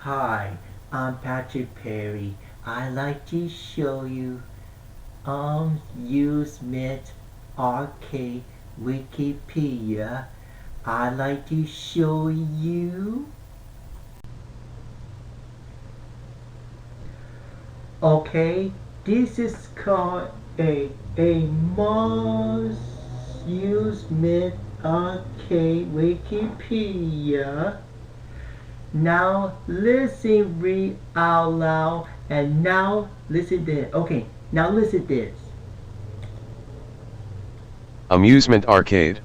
Hi, I'm Patrick Perry. I'd like to show you Amusement Arcade Wikipedia. I'd like to show you. Okay, this is called a Amusement Arcade Wikipedia. Now listen, read out loud, and now listen this. Okay, now listen this. Amusement Arcade.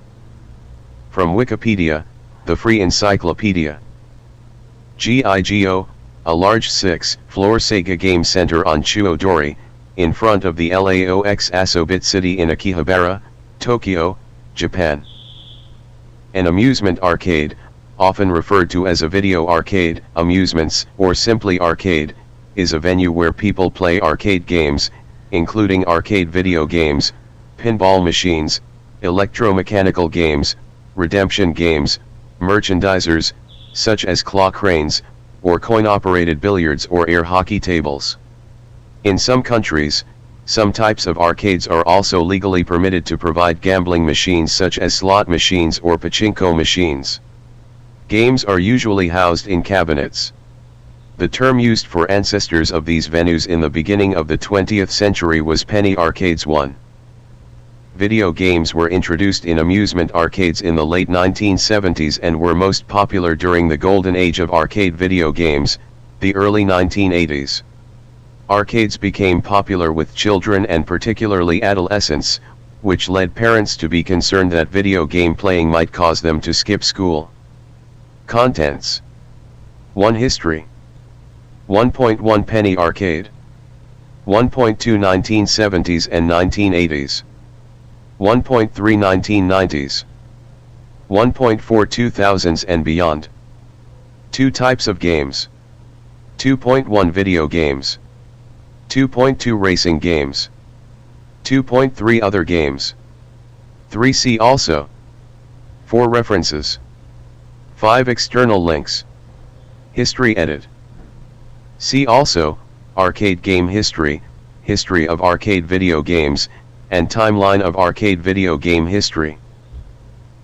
From Wikipedia, the free encyclopedia. GIGO, a large 6-floor Sega game center on Chuodori, in front of the LAOX Asobit City in Akihabara, Tokyo, Japan. An amusement arcade, often referred to as a video arcade, amusements, or simply arcade, is a venue where people play arcade games, including arcade video games, pinball machines, electromechanical games, redemption games, merchandisers, such as claw cranes, or coin-operated billiards or air hockey tables. In some countries, some types of arcades are also legally permitted to provide gambling machines such as slot machines or pachinko machines. Games are usually housed in cabinets. The term used for ancestors of these venues in the beginning of the 20th century was penny arcades. Video games were introduced in amusement arcades in the late 1970s and were most popular during the golden age of arcade video games, the early 1980s. Arcades became popular with children and particularly adolescents, which led parents to be concerned that video game playing might cause them to skip school. Contents: 1. History. 1.1 Penny Arcade. 1.2 1970s and 1980s. 1.3 1990s. 1.4 2000s and beyond. 2 types of games. 2.1 Video games. 2.2 Racing games. 2.3 Other games. 3 See also. 4 References. 5 External links. History edit. See also, Arcade game history, history of arcade video games, and timeline of arcade video game history.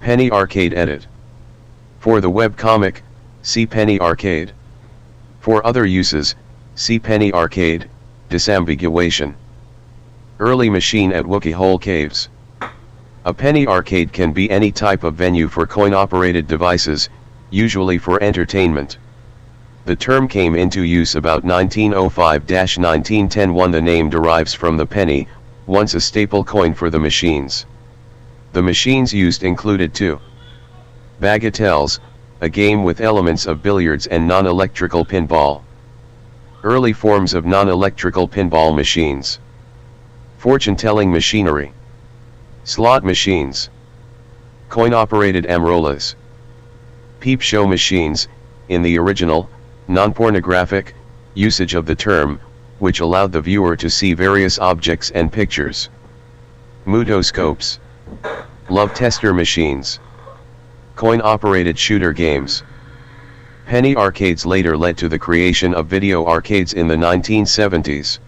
Penny Arcade edit. For the webcomic, see Penny Arcade. For other uses, see Penny Arcade, disambiguation. Early machine at Wookiee Hole Caves. A penny arcade can be any type of venue for coin-operated devices, usually for entertainment. The term came into use about 1905-1910. The name derives from the penny, once a staple coin for the machines. The machines used included 2. Bagatelles, a game with elements of billiards and non-electrical pinball. Early forms of non-electrical pinball machines. Fortune-telling machinery. Slot machines. Coin-operated amarollas. Peep show machines, in the original, non-pornographic, usage of the term, which allowed the viewer to see various objects and pictures. Mutoscopes. Love tester machines. Coin-operated shooter games. Penny arcades later led to the creation of video arcades in the 1970s.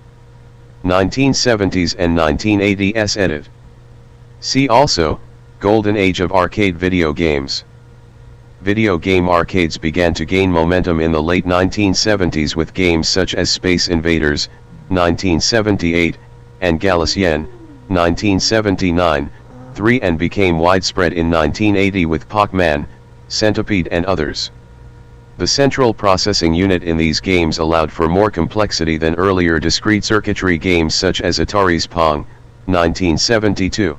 1970s and 1980s edit. See also, Golden Age of Arcade Video Games. Video game arcades began to gain momentum in the late 1970s with games such as Space Invaders, 1978, and Galician, 1979, 3 and became widespread in 1980 with Pac-Man, Centipede and others. The central processing unit in these games allowed for more complexity than earlier discrete circuitry games such as Atari's Pong, 1972.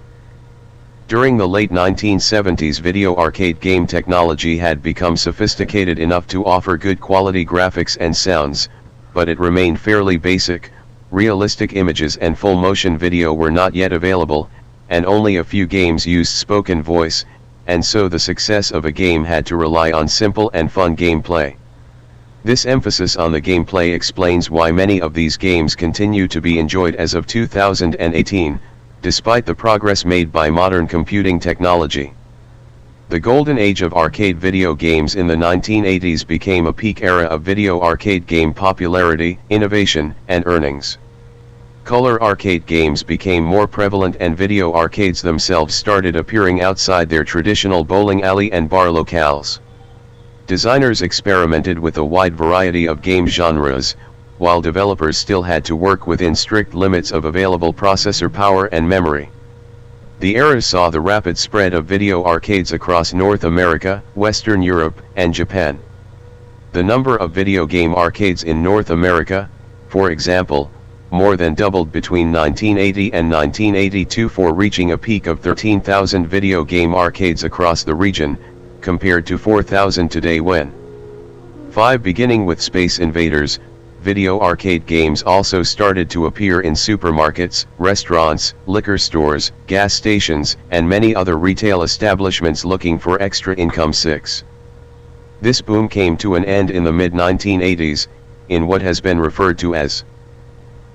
During the late 1970s, video arcade game technology had become sophisticated enough to offer good quality graphics and sounds, but it remained fairly basic. Realistic images and full motion video were not yet available, and only a few games used spoken voice, and so the success of a game had to rely on simple and fun gameplay. This emphasis on the gameplay explains why many of these games continue to be enjoyed as of 2018, despite the progress made by modern computing technology. The golden age of arcade video games in the 1980s became a peak era of video arcade game popularity, innovation, and earnings. Color arcade games became more prevalent and video arcades themselves started appearing outside their traditional bowling alley and bar locales. Designers experimented with a wide variety of game genres, while developers still had to work within strict limits of available processor power and memory. The era saw the rapid spread of video arcades across North America, Western Europe, and Japan. The number of video game arcades in North America, for example, more than doubled between 1980 and 1982 for reaching a peak of 13,000 video game arcades across the region, compared to 4,000 today when 5 beginning with Space Invaders. Video arcade games also started to appear in supermarkets, restaurants, liquor stores, gas stations, and many other retail establishments looking for extra income. 6. This boom came to an end in the mid-1980s, in what has been referred to as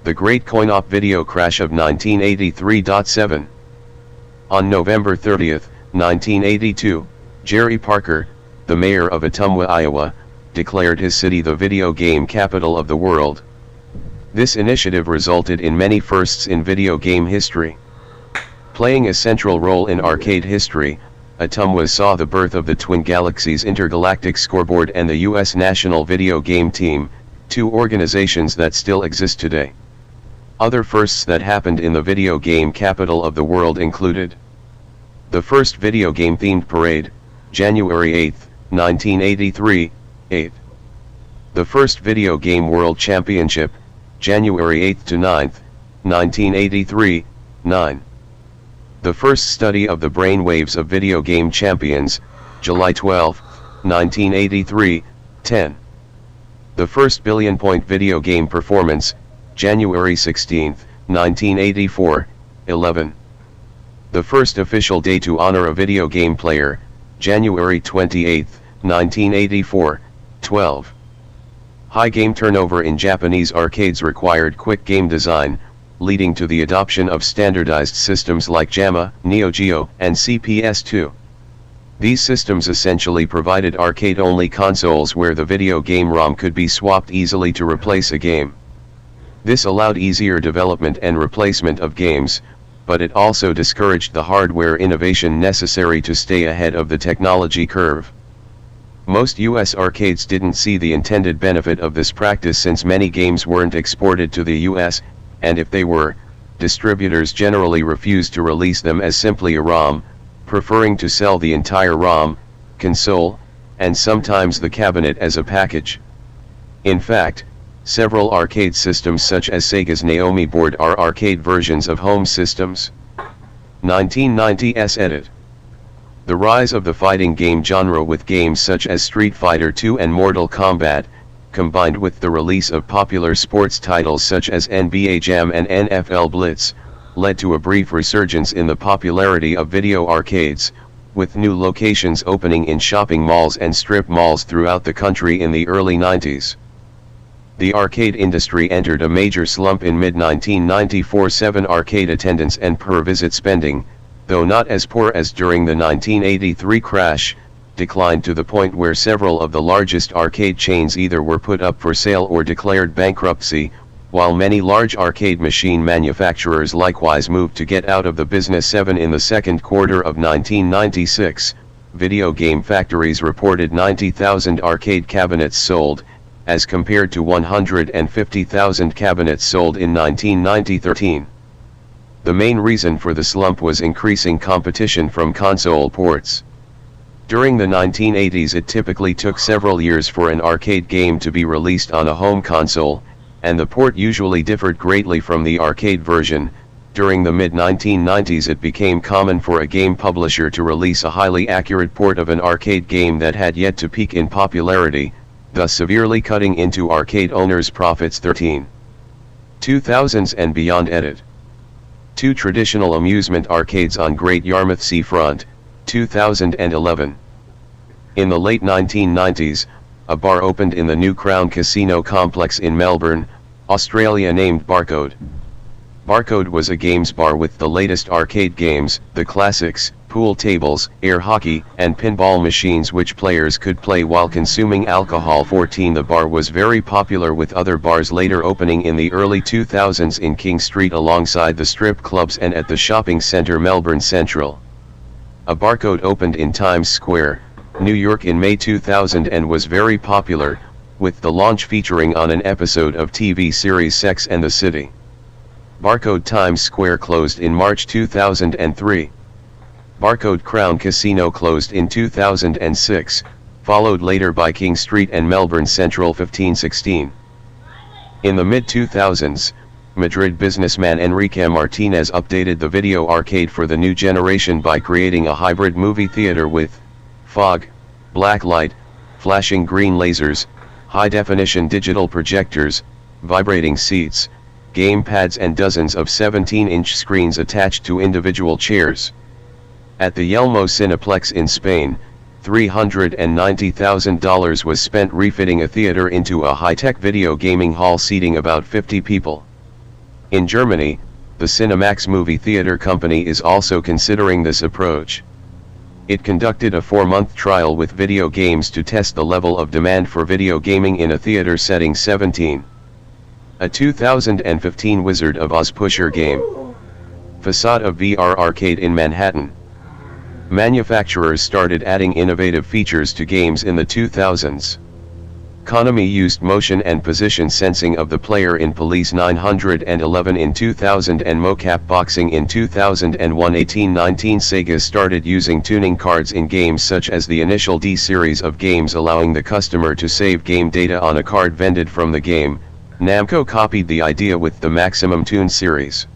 the Great Coin-Op Video Crash of 1983.7. On November 30, 1982, Jerry Parker, the mayor of Ottumwa, Iowa, declared his city the video game capital of the world. This initiative resulted in many firsts in video game history. Playing a central role in arcade history, Ottumwa saw the birth of the Twin Galaxies Intergalactic Scoreboard and the U.S. National Video Game Team, two organizations that still exist today. Other firsts that happened in the video game capital of the world included the first video game themed parade, January 8, 1983, 8. The first Video Game World Championship, January 8 to 9, 1983, 9. The first study of the brain waves of video game champions, July 12, 1983, 10. The first billion-point video game performance, January 16, 1984, 11. The first official day to honor a video game player, January 28, 1984, 12. High game turnover in Japanese arcades required quick game design, leading to the adoption of standardized systems like JAMA, Neo Geo, and CPS-2. These systems essentially provided arcade-only consoles where the video game ROM could be swapped easily to replace a game. This allowed easier development and replacement of games, but it also discouraged the hardware innovation necessary to stay ahead of the technology curve. Most US arcades didn't see the intended benefit of this practice since many games weren't exported to the US, and if they were, distributors generally refused to release them as simply a ROM, preferring to sell the entire ROM, console, and sometimes the cabinet as a package. In fact, several arcade systems such as Sega's Naomi board are arcade versions of home systems. 1990s edit. The rise of the fighting game genre with games such as Street Fighter II and Mortal Kombat, combined with the release of popular sports titles such as NBA Jam and NFL Blitz, led to a brief resurgence in the popularity of video arcades, with new locations opening in shopping malls and strip malls throughout the country in the early 90s. The arcade industry entered a major slump in mid-1994. 7 arcade attendance and per-visit spending, though not as poor as during the 1983 crash, declined to the point where several of the largest arcade chains either were put up for sale or declared bankruptcy, while many large arcade machine manufacturers likewise moved to get out of the business. 7 In the second quarter of 1996, video game factories reported 90,000 arcade cabinets sold, as compared to 150,000 cabinets sold in 1990-13. The main reason for the slump was increasing competition from console ports. During the 1980s, it typically took several years for an arcade game to be released on a home console, and the port usually differed greatly from the arcade version. During the mid-1990s, it became common for a game publisher to release a highly accurate port of an arcade game that had yet to peak in popularity, thus severely cutting into arcade owners' profits. 13. 2000s and beyond edit. 2 traditional amusement arcades on Great Yarmouth Seafront, 2011. In the late 1990s, a bar opened in the New Crown Casino complex in Melbourne, Australia named Barcode. Barcode was a games bar with the latest arcade games, the classics, pool tables, air hockey, and pinball machines which players could play while consuming alcohol. 14 The bar was very popular, with other bars later opening in the early 2000s in King Street alongside the strip clubs and at the shopping center Melbourne Central. A Barcode opened in Times Square, New York in May 2000 and was very popular, with the launch featuring on an episode of TV series Sex and the City. Barcode Times Square closed in March 2003. Barcode Crown Casino closed in 2006, followed later by King Street and Melbourne Central 1516. In the mid-2000s, Madrid businessman Enrique Martinez updated the video arcade for the new generation by creating a hybrid movie theater with fog, black light, flashing green lasers, high-definition digital projectors, vibrating seats, game pads and dozens of 17-inch screens attached to individual chairs. At the Yelmo Cineplex in Spain, $390,000 was spent refitting a theater into a high-tech video gaming hall seating about 50 people. In Germany, the Cinemax movie theater company is also considering this approach. It conducted a 4-month trial with video games to test the level of demand for video gaming in a theater setting. 17. A 2015 Wizard of Oz pusher game. Facade of VR arcade in Manhattan. Manufacturers started adding innovative features to games in the 2000s. Konami used motion and position sensing of the player in Police 911 in 2000 and mocap boxing in 2001. 1819 Sega started using tuning cards in games such as the initial D series of games, allowing the customer to save game data on a card vended from the game. Namco copied the idea with the Maximum Tune series.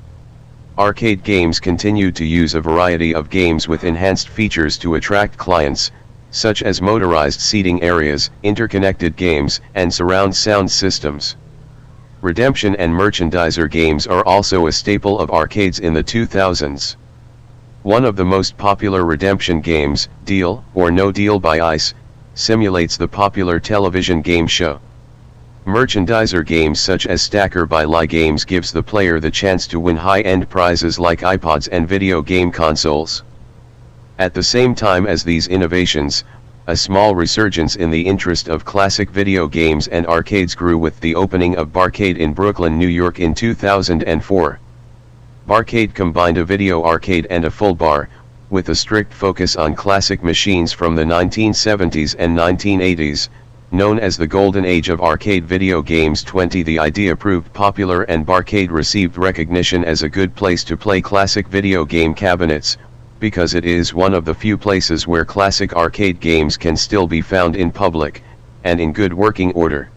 Arcade games continued to use a variety of games with enhanced features to attract clients, such as motorized seating areas, interconnected games, and surround sound systems. Redemption and merchandiser games are also a staple of arcades in the 2000s. One of the most popular redemption games, Deal or No Deal by Ice, simulates the popular television game show. Merchandiser games such as Stacker by Lie Games gives the player the chance to win high-end prizes like iPods and video game consoles. At the same time as these innovations, a small resurgence in the interest of classic video games and arcades grew with the opening of Barcade in Brooklyn, New York in 2004. Barcade combined a video arcade and a full bar, with a strict focus on classic machines from the 1970s and 1980s, known as the Golden Age of arcade video games. 20 The idea proved popular and Barcade received recognition as a good place to play classic video game cabinets, because it is one of the few places where classic arcade games can still be found in public, and in good working order.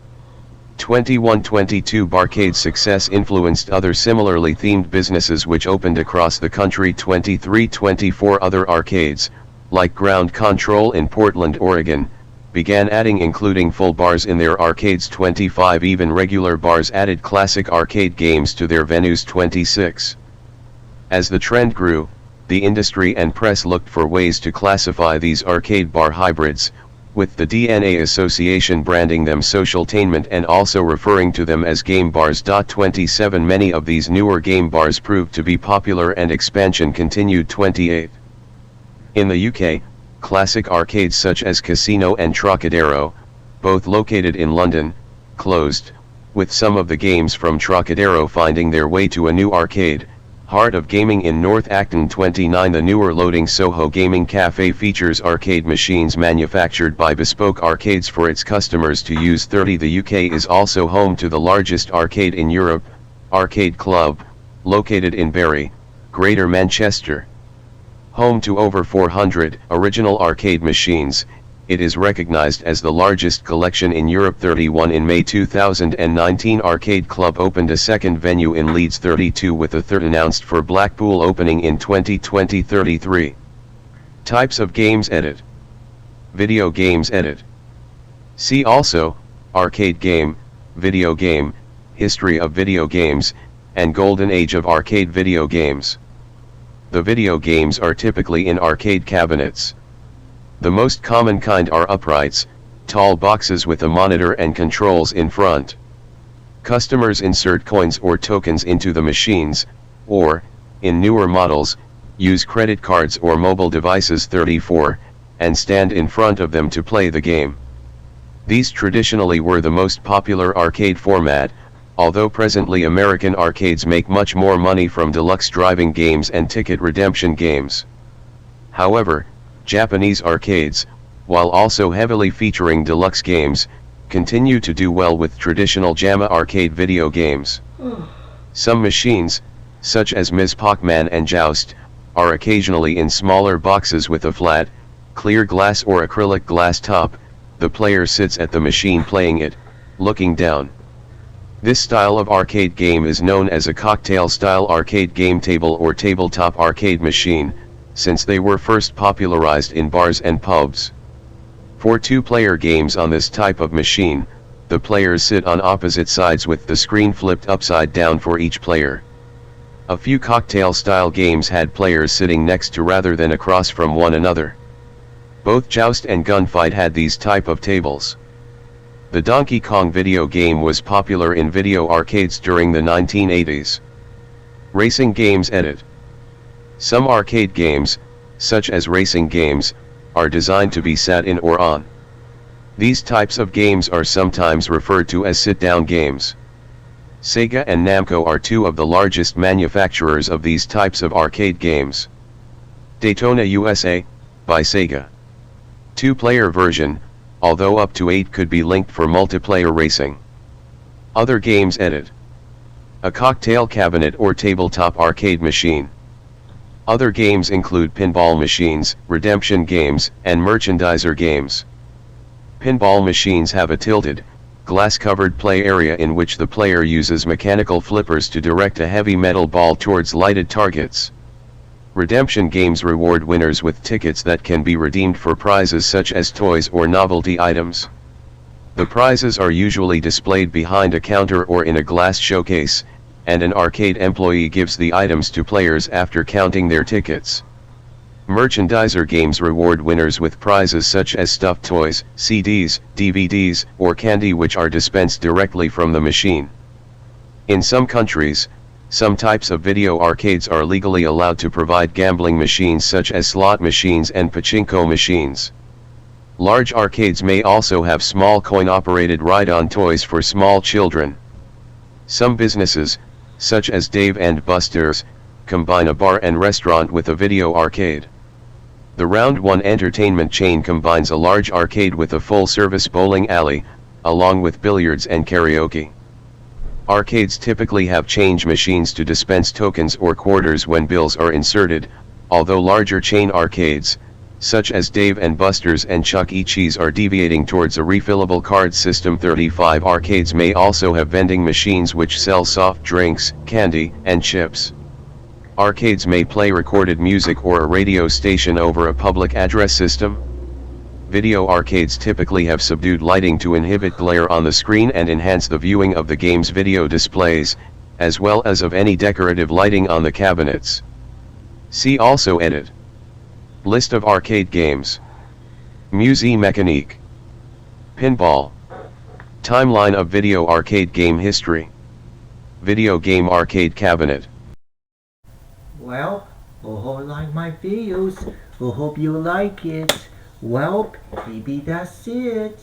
21-22 Barcade's success influenced other similarly themed businesses which opened across the country. 23-24 Other arcades, like Ground Control in Portland, Oregon, began adding including full bars in their arcades. 25 Even regular bars added classic arcade games to their venues. 26 As the trend grew, the industry and press looked for ways to classify these arcade bar hybrids, with the DNA Association branding them socialtainment and also referring to them as game bars. 27 Many of these newer game bars proved to be popular and expansion continued. 28 In the UK, classic arcades such as Casino and Trocadero, both located in London, closed, with some of the games from Trocadero finding their way to a new arcade, Heart of Gaming in North Acton. 29 The newer Loading Soho Gaming Cafe features arcade machines manufactured by Bespoke Arcades for its customers to use. 30 The UK is also home to the largest arcade in Europe, Arcade Club, located in Bury, Greater Manchester. Home to over 400 original arcade machines, it is recognized as the largest collection in Europe. 31 In May 2019 Arcade Club opened a second venue in Leeds. 32 With a third announced for Blackpool opening in 2020. 33 Types of games edit. Video games edit. See also, arcade game, video game, history of video games, and golden age of arcade video games. The video games are typically in arcade cabinets. The most common kind are uprights, tall boxes with a monitor and controls in front. Customers insert coins or tokens into the machines, or, in newer models, use credit cards or mobile devices 34, and stand in front of them to play the game. These traditionally were the most popular arcade format, although presently American arcades make much more money from deluxe driving games and ticket redemption games. However, Japanese arcades, while also heavily featuring deluxe games, continue to do well with traditional JAMA arcade video games. Some machines, such as Ms. Pac-Man and Joust, are occasionally in smaller boxes with a flat, clear glass or acrylic glass top. The player sits at the machine playing it, looking down. This style of arcade game is known as a cocktail-style arcade game table or tabletop arcade machine, since they were first popularized in bars and pubs. For two-player games on this type of machine, the players sit on opposite sides with the screen flipped upside down for each player. A few cocktail-style games had players sitting next to rather than across from one another. Both Joust and Gunfight had these type of tables. The Donkey Kong video game was popular in video arcades during the 1980s. Racing games edit. Some arcade games, such as racing games, are designed to be sat in or on. These types of games are sometimes referred to as sit-down games. Sega and Namco are two of the largest manufacturers of these types of arcade games. Daytona USA, by Sega. Two-player version, although up to 8 could be linked for multiplayer racing. Other games edit. A cocktail cabinet or tabletop arcade machine. Other games include pinball machines, redemption games, and merchandiser games. Pinball machines have a tilted, glass-covered play area in which the player uses mechanical flippers to direct a heavy metal ball towards lighted targets. Redemption games reward winners with tickets that can be redeemed for prizes such as toys or novelty items. The prizes are usually displayed behind a counter or in a glass showcase, and an arcade employee gives the items to players after counting their tickets. Merchandiser games reward winners with prizes such as stuffed toys, CDs, DVDs, or candy which are dispensed directly from the machine. In some countries, some types of video arcades are legally allowed to provide gambling machines such as slot machines and pachinko machines. Large arcades may also have small coin-operated ride-on toys for small children. Some businesses, such as Dave & Buster's, combine a bar and restaurant with a video arcade. The Round One entertainment chain combines a large arcade with a full-service bowling alley, along with billiards and karaoke. Arcades typically have change machines to dispense tokens or quarters when bills are inserted, although larger chain arcades, such as Dave & Buster's and Chuck E. Cheese, are deviating towards a refillable card system. 35 arcades may also have vending machines which sell soft drinks, candy, and chips. Arcades may play recorded music or a radio station over a public address system. Video arcades typically have subdued lighting to inhibit glare on the screen and enhance the viewing of the game's video displays, as well as of any decorative lighting on the cabinets. See also edit. List of arcade games. Musée Mécanique. Pinball. Timeline of video arcade game history. Video game arcade cabinet. Well, like my videos. Hope you like it. Well, maybe that's it.